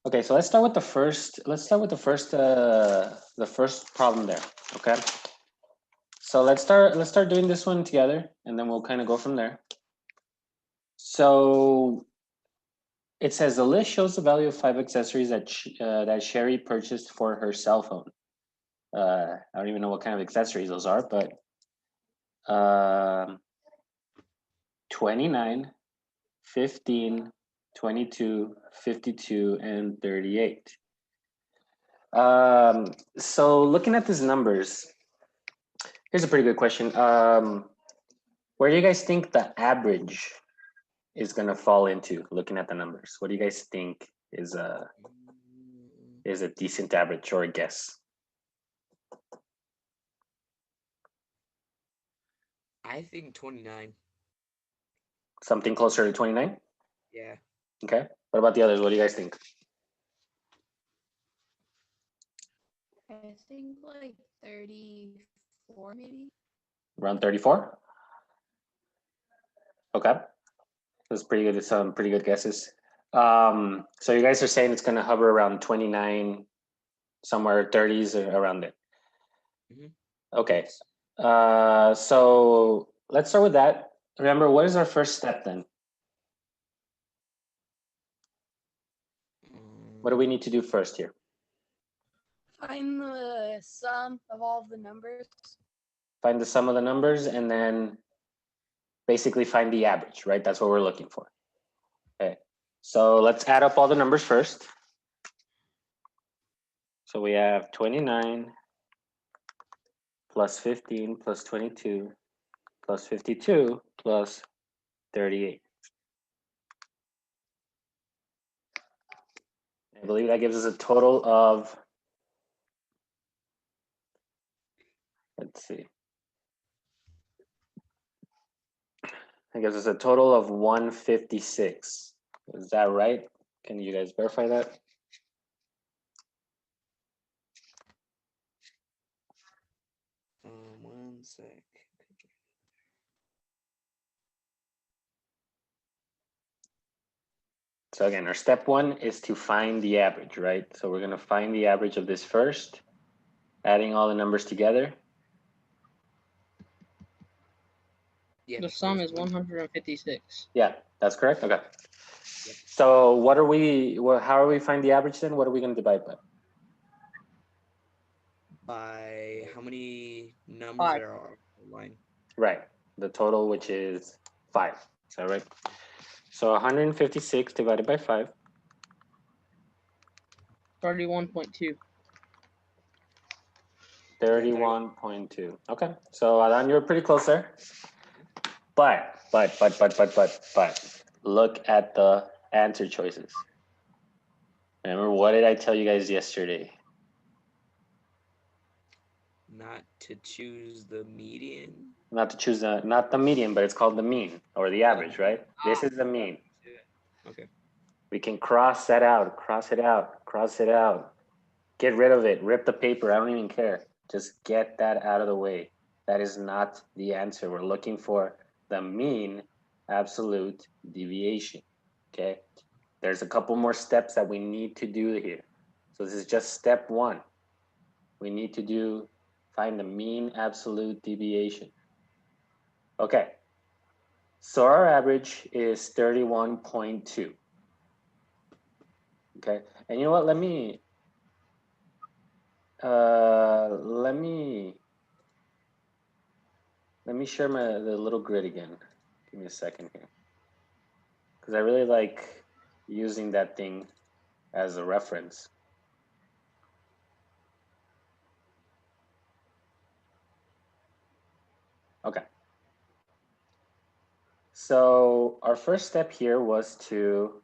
Okay, so let's start with the first. Let's start with the first problem there. Okay. So let's start doing this one together, and then we'll kind of go from there. So it says the list shows the value of 5 accessories that Sherry purchased for her cell phone. I don't even know what kind of accessories those are, but 29, 15, 22, 52, and 38. So looking at these numbers, here's a pretty good question. Where do you guys think the average is going to fall into looking at the numbers? What do you guys think is a decent average or a guess? I think 29. Something closer to 29? Yeah. Okay. What about the others? What do you guys think? I think like 34 maybe. Around 34? Okay. That's pretty good. Some pretty good guesses. So you guys are saying it's going to hover around 29, somewhere 30s or around it. Mhm. Okay. So let's start with that. Remember, what is our first step then? What do we need to do first here? Find the sum of all of the numbers. Find the sum of the numbers and then basically find the average, right? That's what we're looking for. Okay. So let's add up all the numbers first. So we have 29 plus 15 plus 22 plus 52 plus 38. I believe that gives us a total of, let's see. That gives us a total of 156. Is that right? Can you guys verify that? One sec. So again, our step one is to find the average, right? So we're gonna find the average of this first, adding all the numbers together. Yeah. The sum is 156. Yeah, that's correct. Okay. Yep. So what are we? How are we find the average then? What are we going to divide by? By how many numbers 5. there are on the line? Right. The total, which is 5. Is that right? So 156 divided by 5. 31.2. 31.2. Okay. So Adan, you're pretty close there. But look at the answer choices. Remember, what did I tell you guys yesterday? Not to choose the median. Not to choose not the median, but it's called the mean or the average, right? This is the mean. Okay. We can cross that out, cross it out, cross it out. Get rid of it, rip the paper, I don't even care. Just get that out of the way. That is not the answer. We're looking for the mean absolute deviation, okay? There's a couple more steps that we need to do here. So this is just step one. We need to find the mean absolute deviation. Okay, so our average is 31.2. Okay, and you know what? Let me share the little grid again. Give me a second here, because I really like using that thing as a reference. Okay. So our first step here was to,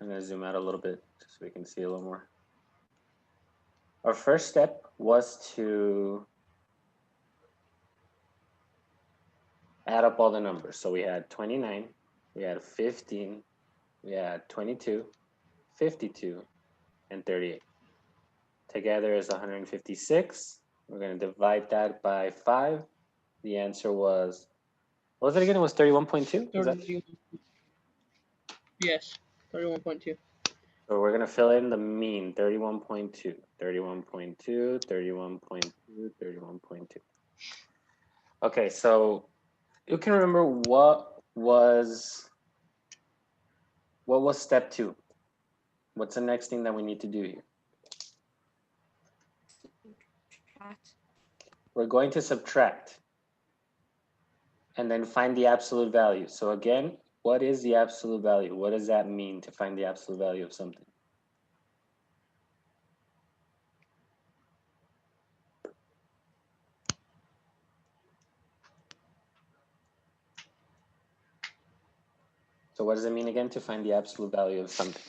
I'm going to zoom out a little bit just so we can see a little more. Our first step was to add up all the numbers. So we had 29, we had 15, we had 22, 52, and 38. Together is 156. We're going to divide that by 5. The answer was, what was it again? It was 31.2? Yes, 31.2. So we're gonna fill in the mean, 31.2, 31.2, 31.2, 31.2. Okay, so you can remember what was step 2? What's the next thing that we need to do here? Subtract. We're going to subtract and then find the absolute value. So again, what is the absolute value? What does that mean to find the absolute value of something? So what does it mean again to find the absolute value of something?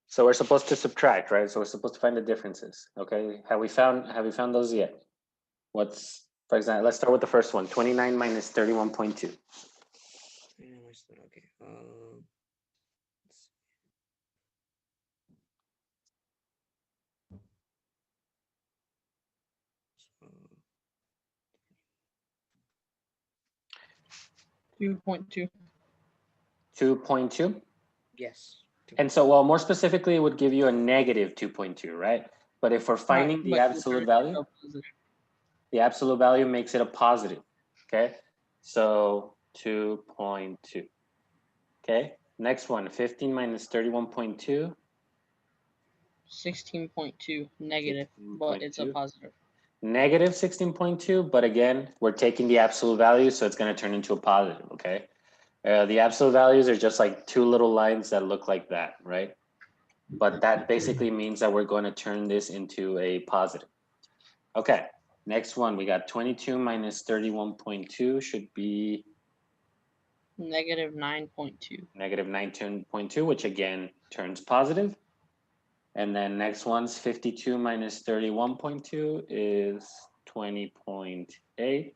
So we're supposed to subtract, right? So we're supposed to find the differences. Okay. Have we found those yet? What's, for example, let's start with the first one. 29 minus 31.2. Okay. Let's 2.2. 2.2. yes. And so, well, more specifically, it would give you a negative 2.2, right? But if we're finding the absolute value, the absolute value makes it a positive. Okay. So 2.2. Okay. Next one, 15 minus 31.2. 16.2 negative, but it's a 16.2. positive. Negative 16.2, but again, we're taking the absolute value, so it's going to turn into a positive, okay? The absolute values are just like two little lines that look like that, right? But that basically means that we're going to turn this into a positive. Okay, next one, we got 22 minus 31.2 should be Negative 9.2. negative 19.2, which again turns positive. And then next one's 52 minus 31.2 is 20.8. The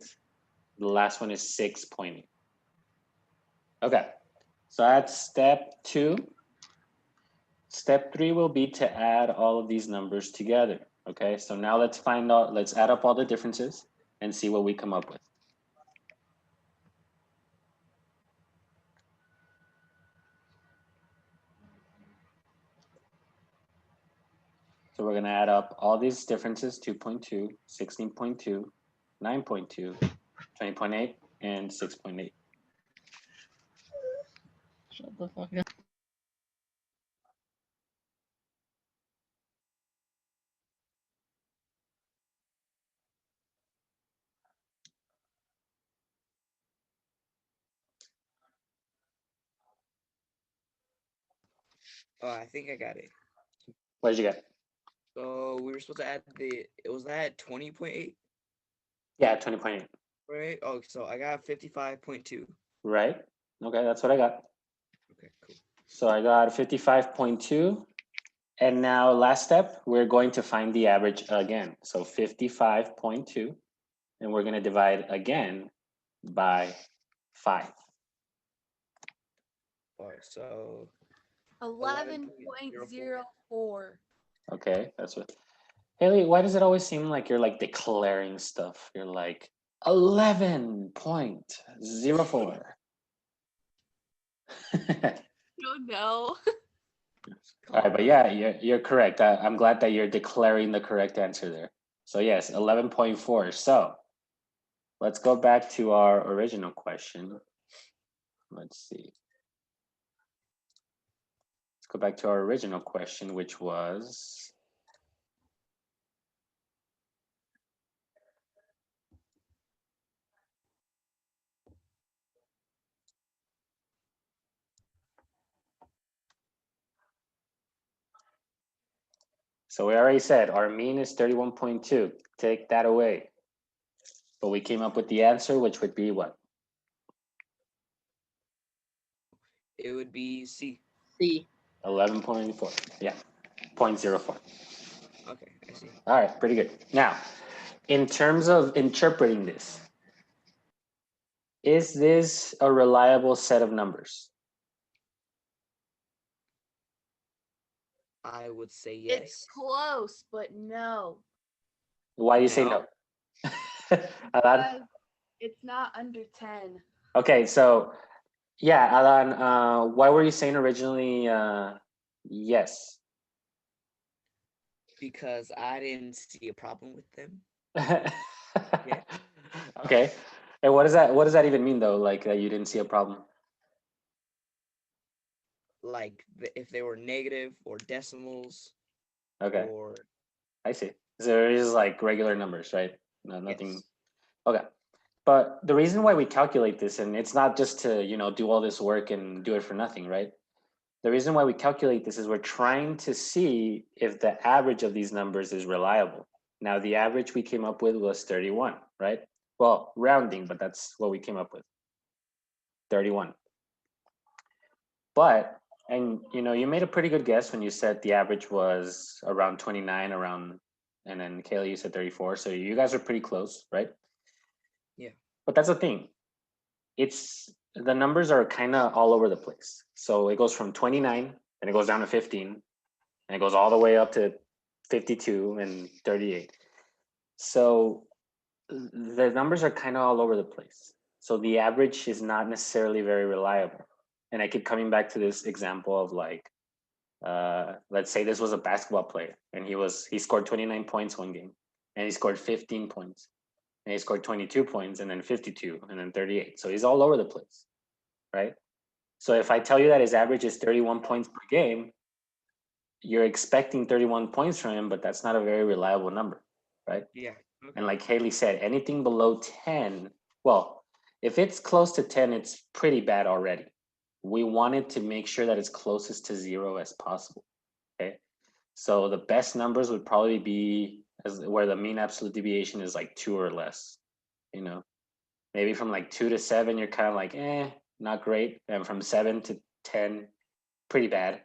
last one is 6.8. Okay, so that's step 2. Step 3 will be to add all of these numbers together. Okay, so now let's add up all the differences and see what we come up with. So we're gonna add up all these differences, 2.2, 16.2, 9.2, 20.8, and 6.8. Shut the fuck up. Oh, I think I got it. What did you get? So we were supposed to add it was that 20.8, Yeah, 20.8. right? Oh, so I got 55.2. Right? Okay, that's what I got. Okay, cool. So I got 55.2. And now last step, we're going to find the average again. So 55.2, and we're gonna divide again by 5. All right, so 11.04. Okay, that's what. Haley, why does it always seem like you're like declaring stuff? You're like 11.04. No, no. All right, but yeah, you're correct. I'm glad that you're declaring the correct answer there. So yes, 11.4. So let's go back to our original question. Let's see. Let's go back to our original question, which was, so we already said our mean is 31.2. Take that away. But we came up with the answer, which would be what? It would be C. C. 11.4. Yeah, 0.04. Okay, I see. All right, pretty good. Now, in terms of interpreting this, is this a reliable set of numbers? I would say It's yes. close, but no. Why do you say no? Alan? It's not under 10. Okay, so yeah, Alan, why were you saying originally yes? Because I didn't see a problem with them. Yeah. Okay. And what does that even mean though? Like you didn't see a problem? Like if they were negative or decimals. Okay. Or I see. So it is like regular numbers, right? No, nothing. yes. Okay. But the reason why we calculate this, and it's not just to, do all this work and do it for nothing, right? The reason why we calculate this is we're trying to see if the average of these numbers is reliable. Now, the average we came up with was 31, right? Well, rounding, but that's what we came up with, 31. But, and you made a pretty good guess when you said the average was around 29, and then Kayla, you said 34. So you guys are pretty close, right? Yeah. But that's the thing. The numbers are kind of all over the place. So it goes from 29 and it goes down to 15 and it goes all the way up to 52 and 38. So the numbers are kind of all over the place. So the average is not necessarily very reliable. And I keep coming back to this example of like, let's say this was a basketball player and he scored 29 points one game and he scored 15 points and he scored 22 points and then 52 and then 38. So he's all over the place, right? So if I tell you that his average is 31 points per game, you're expecting 31 points from him, but that's not a very reliable number, right? Yeah. Okay. And like Haley said, anything below 10, well, if it's close to 10, it's pretty bad already. We wanted to make sure that it's closest to 0 as possible, okay? So the best numbers would probably be where the mean absolute deviation is like 2 or less, Maybe from like 2 to 7, you're kind of like, not great. And from 7 to 10, pretty bad.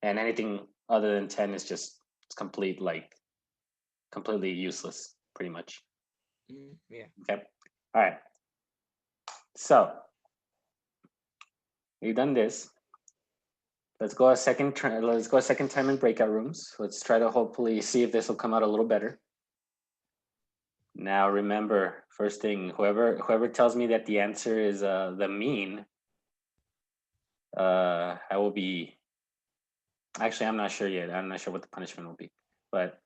And anything other than 10 is just completely useless, pretty much. Yeah. Okay. All right. So we've done this. Let's go a second time in breakout rooms. Let's try to hopefully see if this will come out a little better. Now remember, first thing, whoever tells me that the answer is the mean, I will be, actually, I'm not sure yet. I'm not sure what the punishment will be, but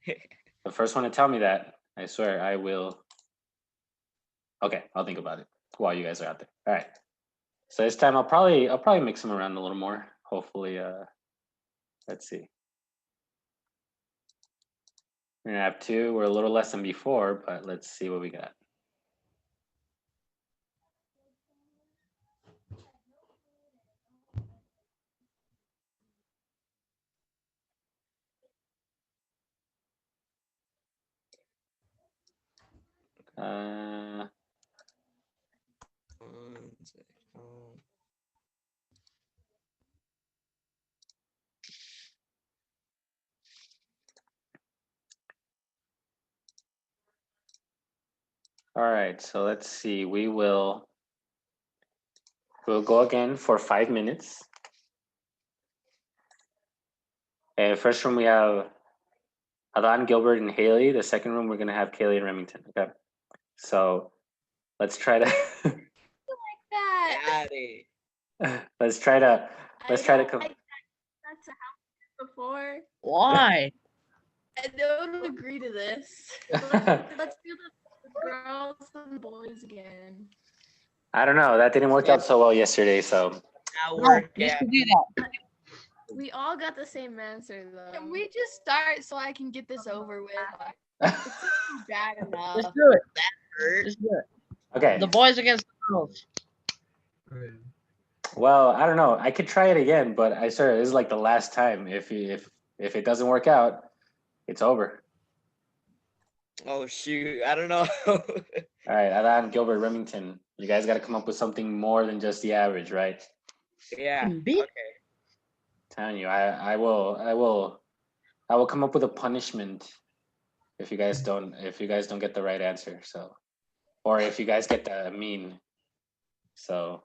the first one to tell me that, I swear I will. Okay, I'll think about it while you guys are out there. All right. So this time I'll probably mix them around a little more. Hopefully, let's see. We're gonna have 2. We're a little less than before, but let's see what we got. One sec. All right, so let's see. We'll go again for 5 minutes. And first room we have Adan, Gilbert, and Haley. The second room we're gonna have Kaylee and Remington. Okay, so let's try to That. Got it. let's try to I don't like that. That's a before. Why? I don't agree to this. Let's do the girls and boys again. I don't know. That didn't work out so well yesterday. So Now No, work you out. should do that. We all got the same answer though. Can we just start so I can get this over with? It's bad enough. Just do it. Hurt. Just do it. okay. The boys against the girls. Well, I don't know. I could try it again, but I swear this is like the last time. If it doesn't work out, it's over. Oh shoot! I don't know. All right, Alan, Gilbert, Remington, you guys got to come up with something more than just the average, right? Yeah. Beat. Okay. Telling you, I will come up with a punishment if you guys don't get the right answer. So, or if you guys get the mean, so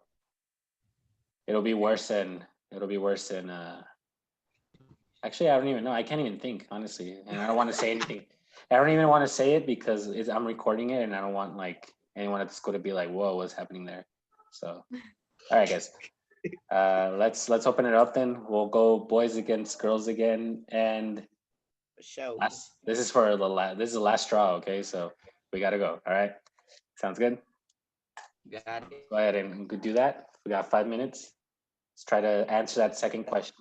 it'll be worse than. Actually, I don't even know. I can't even think honestly, and I don't want to say anything. I don't even want to say it because I'm recording it, and I don't want like anyone at the school to be like, "Whoa, what's happening there?" So, all right, guys. Let's open it up then. We'll go boys against girls again, and Show. this is for this is the last straw. Okay, so we gotta go. All right, sounds good. Got it. Go ahead and do that. We got 5 minutes. Let's try to answer that second question.